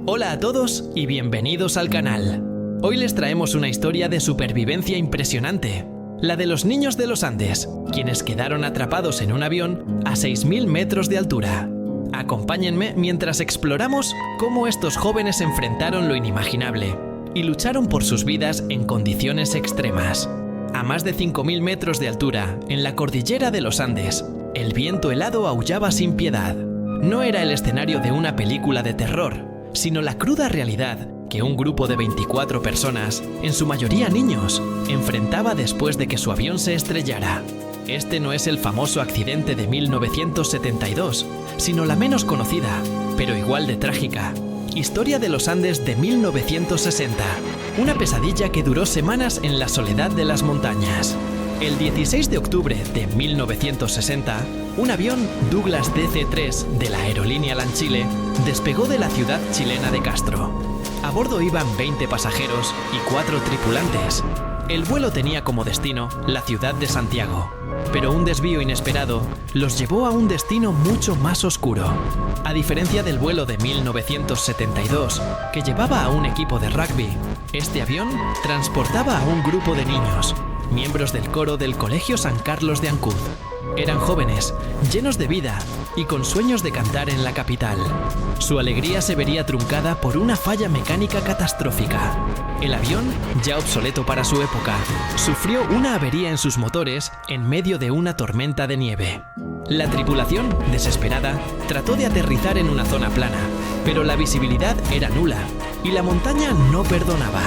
Hola a todos y bienvenidos al canal. Hoy les traemos una historia de supervivencia impresionante, la de los niños de los Andes, quienes quedaron atrapados en un avión a 6.000 metros de altura. Acompáñenme mientras exploramos cómo estos jóvenes enfrentaron lo inimaginable y lucharon por sus vidas en condiciones extremas. A más de 5.000 metros de altura, en la cordillera de los Andes, el viento helado aullaba sin piedad. No era el escenario de una película de terror, sino la cruda realidad que un grupo de 24 personas, en su mayoría niños, enfrentaba después de que su avión se estrellara. Este no es el famoso accidente de 1972, sino la menos conocida, pero igual de trágica, historia de los Andes de 1960, una pesadilla que duró semanas en la soledad de las montañas. El 16 de octubre de 1960, un avión Douglas DC-3 de la aerolínea LAN-Chile despegó de la ciudad chilena de Castro. A bordo iban 20 pasajeros y 4 tripulantes. El vuelo tenía como destino la ciudad de Santiago, pero un desvío inesperado los llevó a un destino mucho más oscuro. A diferencia del vuelo de 1972, que llevaba a un equipo de rugby, este avión transportaba a un grupo de niños, miembros del coro del Colegio San Carlos de Ancud. Eran jóvenes, llenos de vida y con sueños de cantar en la capital. Su alegría se vería truncada por una falla mecánica catastrófica. El avión, ya obsoleto para su época, sufrió una avería en sus motores en medio de una tormenta de nieve. La tripulación, desesperada, trató de aterrizar en una zona plana, pero la visibilidad era nula y la montaña no perdonaba.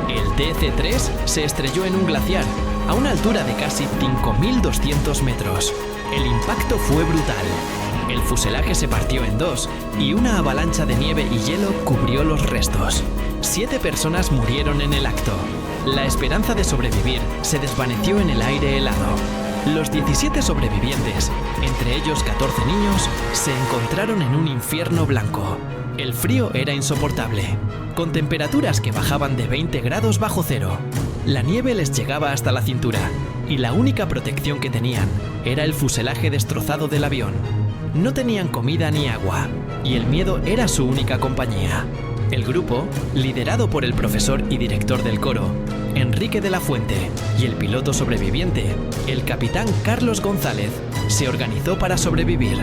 El DC-3 se estrelló en un glaciar a una altura de casi 5.200 metros. El impacto fue brutal. El fuselaje se partió en dos y una avalancha de nieve y hielo cubrió los restos. 7 personas murieron en el acto. La esperanza de sobrevivir se desvaneció en el aire helado. Los 17 sobrevivientes, entre ellos 14 niños, se encontraron en un infierno blanco. El frío era insoportable, con temperaturas que bajaban de 20 grados bajo cero. La nieve les llegaba hasta la cintura, y la única protección que tenían era el fuselaje destrozado del avión. No tenían comida ni agua, y el miedo era su única compañía. El grupo, liderado por el profesor y director del coro, Enrique de la Fuente, y el piloto sobreviviente, el capitán Carlos González, se organizó para sobrevivir.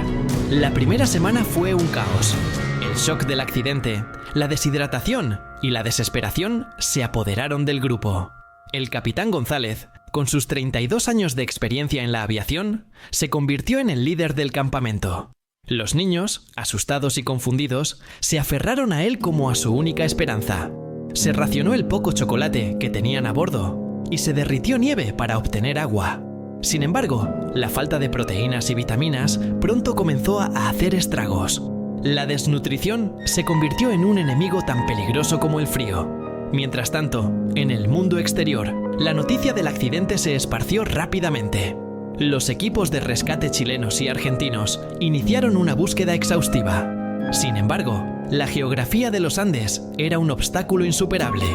La primera semana fue un caos. El shock del accidente, la deshidratación y la desesperación se apoderaron del grupo. El capitán González, con sus 32 años de experiencia en la aviación, se convirtió en el líder del campamento. Los niños, asustados y confundidos, se aferraron a él como a su única esperanza. Se racionó el poco chocolate que tenían a bordo y se derritió nieve para obtener agua. Sin embargo, la falta de proteínas y vitaminas pronto comenzó a hacer estragos. La desnutrición se convirtió en un enemigo tan peligroso como el frío. Mientras tanto, en el mundo exterior, la noticia del accidente se esparció rápidamente. Los equipos de rescate chilenos y argentinos iniciaron una búsqueda exhaustiva. Sin embargo, la geografía de los Andes era un obstáculo insuperable.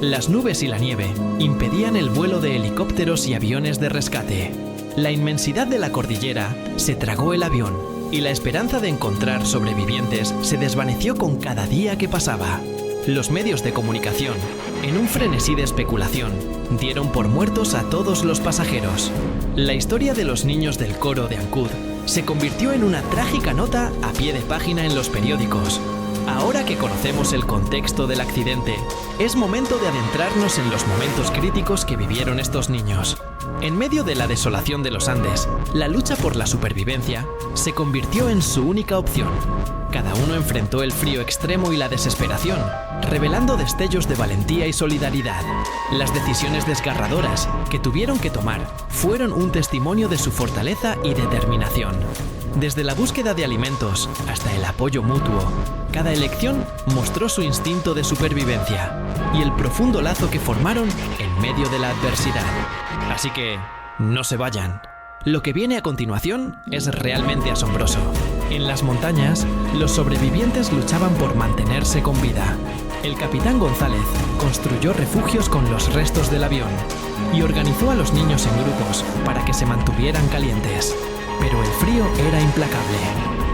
Las nubes y la nieve impedían el vuelo de helicópteros y aviones de rescate. La inmensidad de la cordillera se tragó el avión y la esperanza de encontrar sobrevivientes se desvaneció con cada día que pasaba. Los medios de comunicación, en un frenesí de especulación, dieron por muertos a todos los pasajeros. La historia de los niños del coro de Ancud se convirtió en una trágica nota a pie de página en los periódicos. Ahora que conocemos el contexto del accidente, es momento de adentrarnos en los momentos críticos que vivieron estos niños. En medio de la desolación de los Andes, la lucha por la supervivencia se convirtió en su única opción. Cada uno enfrentó el frío extremo y la desesperación, revelando destellos de valentía y solidaridad. Las decisiones desgarradoras que tuvieron que tomar fueron un testimonio de su fortaleza y determinación. Desde la búsqueda de alimentos hasta el apoyo mutuo, cada elección mostró su instinto de supervivencia y el profundo lazo que formaron en medio de la adversidad. Así que, no se vayan. Lo que viene a continuación es realmente asombroso. En las montañas, los sobrevivientes luchaban por mantenerse con vida. El capitán González construyó refugios con los restos del avión y organizó a los niños en grupos para que se mantuvieran calientes. Pero el frío era implacable.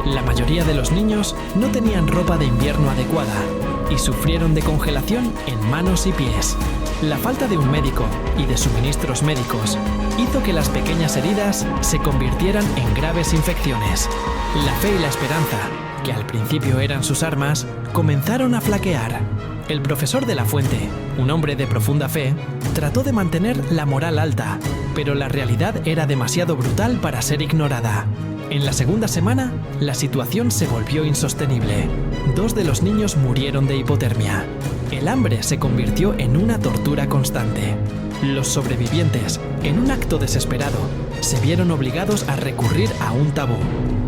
La mayoría de los niños no tenían ropa de invierno adecuada y sufrieron de congelación en manos y pies. La falta de un médico y de suministros médicos hizo que las pequeñas heridas se convirtieran en graves infecciones. La fe y la esperanza, que al principio eran sus armas, comenzaron a flaquear. El profesor de la fuente, un hombre de profunda fe, trató de mantener la moral alta, pero la realidad era demasiado brutal para ser ignorada. En la segunda semana, la situación se volvió insostenible. 2 de los niños murieron de hipotermia. El hambre se convirtió en una tortura constante. Los sobrevivientes, en un acto desesperado, se vieron obligados a recurrir a un tabú.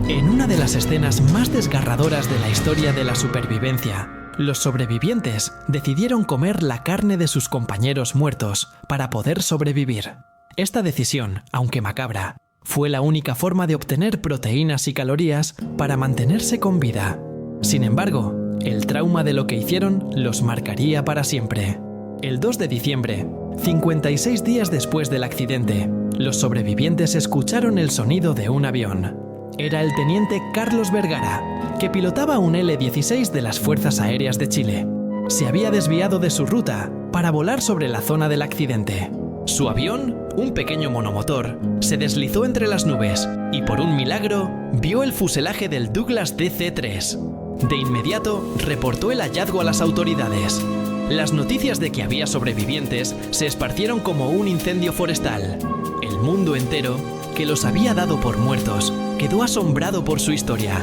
En una de las escenas más desgarradoras de la historia de la supervivencia, los sobrevivientes decidieron comer la carne de sus compañeros muertos para poder sobrevivir. Esta decisión, aunque macabra, fue la única forma de obtener proteínas y calorías para mantenerse con vida. Sin embargo, el trauma de lo que hicieron los marcaría para siempre. El 2 de diciembre, 56 días después del accidente, los sobrevivientes escucharon el sonido de un avión. Era el teniente Carlos Vergara, que pilotaba un L-16 de las Fuerzas Aéreas de Chile. Se había desviado de su ruta para volar sobre la zona del accidente. Su avión, un pequeño monomotor, se deslizó entre las nubes y por un milagro vio el fuselaje del Douglas DC-3. De inmediato reportó el hallazgo a las autoridades. Las noticias de que había sobrevivientes se esparcieron como un incendio forestal. El mundo entero, que los había dado por muertos, quedó asombrado por su historia.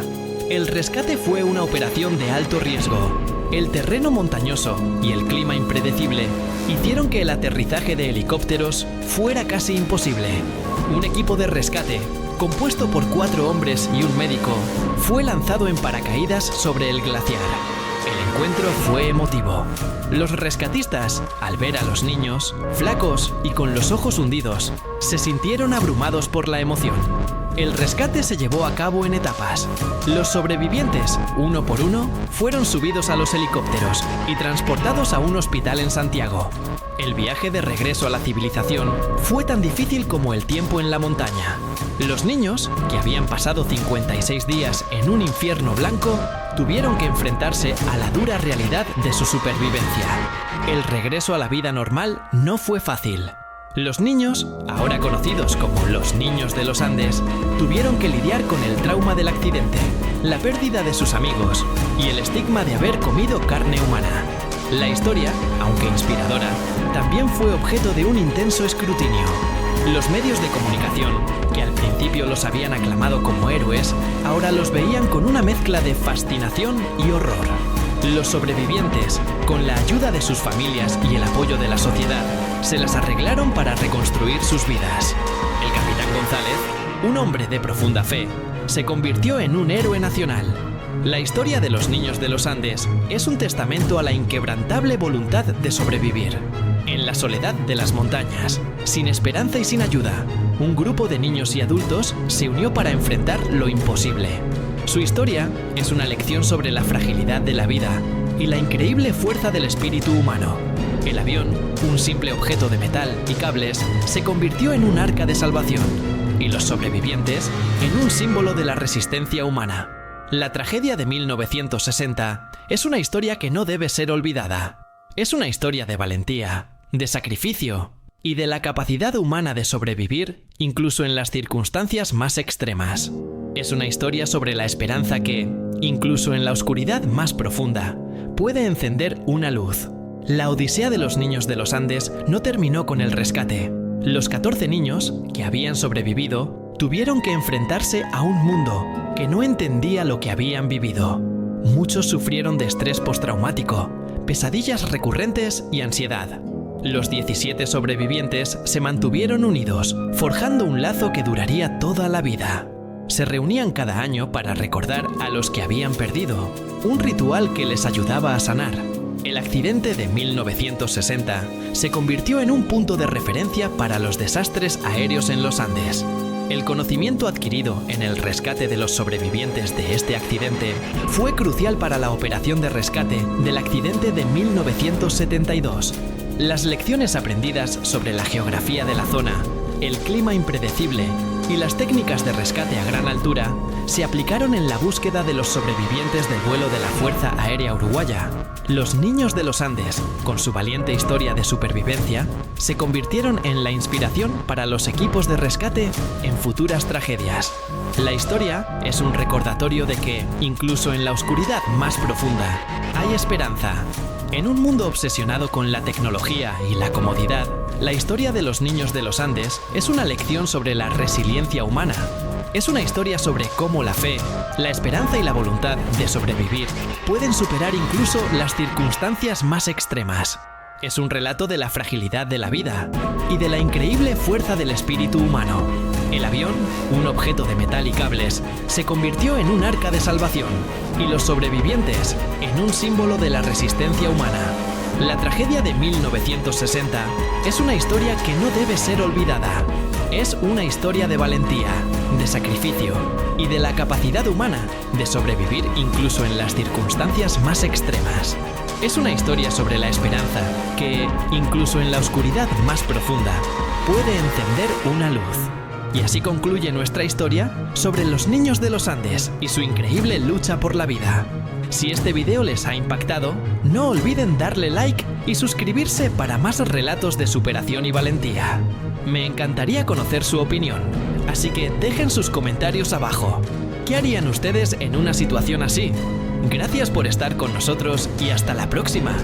El rescate fue una operación de alto riesgo. El terreno montañoso y el clima impredecible hicieron que el aterrizaje de helicópteros fuera casi imposible. Un equipo de rescate, compuesto por 4 hombres y un médico, fue lanzado en paracaídas sobre el glaciar. El encuentro fue emotivo. Los rescatistas, al ver a los niños, flacos y con los ojos hundidos, se sintieron abrumados por la emoción. El rescate se llevó a cabo en etapas. Los sobrevivientes, uno por uno, fueron subidos a los helicópteros y transportados a un hospital en Santiago. El viaje de regreso a la civilización fue tan difícil como el tiempo en la montaña. Los niños, que habían pasado 56 días en un infierno blanco, tuvieron que enfrentarse a la dura realidad de su supervivencia. El regreso a la vida normal no fue fácil. Los niños, ahora conocidos como los niños de los Andes, tuvieron que lidiar con el trauma del accidente, la pérdida de sus amigos y el estigma de haber comido carne humana. La historia, aunque inspiradora, también fue objeto de un intenso escrutinio. Los medios de comunicación, que al principio los habían aclamado como héroes, ahora los veían con una mezcla de fascinación y horror. Los sobrevivientes, con la ayuda de sus familias y el apoyo de la sociedad, se las arreglaron para reconstruir sus vidas. El capitán González, un hombre de profunda fe, se convirtió en un héroe nacional. La historia de los niños de los Andes es un testamento a la inquebrantable voluntad de sobrevivir. En la soledad de las montañas, sin esperanza y sin ayuda, un grupo de niños y adultos se unió para enfrentar lo imposible. Su historia es una lección sobre la fragilidad de la vida y la increíble fuerza del espíritu humano. El avión, un simple objeto de metal y cables, se convirtió en un arca de salvación, y los sobrevivientes en un símbolo de la resistencia humana. La tragedia de 1960 es una historia que no debe ser olvidada. Es una historia de valentía, de sacrificio y de la capacidad humana de sobrevivir incluso en las circunstancias más extremas. Es una historia sobre la esperanza que, incluso en la oscuridad más profunda, puede encender una luz. La odisea de los niños de los Andes no terminó con el rescate. Los 14 niños, que habían sobrevivido, tuvieron que enfrentarse a un mundo que no entendía lo que habían vivido. Muchos sufrieron de estrés postraumático, pesadillas recurrentes y ansiedad. Los 17 sobrevivientes se mantuvieron unidos, forjando un lazo que duraría toda la vida. Se reunían cada año para recordar a los que habían perdido, un ritual que les ayudaba a sanar. El accidente de 1960 se convirtió en un punto de referencia para los desastres aéreos en los Andes. El conocimiento adquirido en el rescate de los sobrevivientes de este accidente fue crucial para la operación de rescate del accidente de 1972. Las lecciones aprendidas sobre la geografía de la zona, el clima impredecible y las técnicas de rescate a gran altura se aplicaron en la búsqueda de los sobrevivientes del vuelo de la Fuerza Aérea Uruguaya. Los Niños de los Andes, con su valiente historia de supervivencia, se convirtieron en la inspiración para los equipos de rescate en futuras tragedias. La historia es un recordatorio de que, incluso en la oscuridad más profunda, hay esperanza. En un mundo obsesionado con la tecnología y la comodidad, la historia de los Niños de los Andes es una lección sobre la resiliencia humana. Es una historia sobre cómo la fe, la esperanza y la voluntad de sobrevivir pueden superar incluso las circunstancias más extremas. Es un relato de la fragilidad de la vida y de la increíble fuerza del espíritu humano. El avión, un objeto de metal y cables, se convirtió en un arca de salvación y los sobrevivientes en un símbolo de la resistencia humana. La tragedia de 1960 es una historia que no debe ser olvidada. Es una historia de valentía, de sacrificio y de la capacidad humana de sobrevivir incluso en las circunstancias más extremas. Es una historia sobre la esperanza que, incluso en la oscuridad más profunda, puede encender una luz. Y así concluye nuestra historia sobre los Niños de los Andes y su increíble lucha por la vida. Si este video les ha impactado, no olviden darle like y suscribirse para más relatos de superación y valentía. Me encantaría conocer su opinión, así que dejen sus comentarios abajo. ¿Qué harían ustedes en una situación así? Gracias por estar con nosotros y hasta la próxima.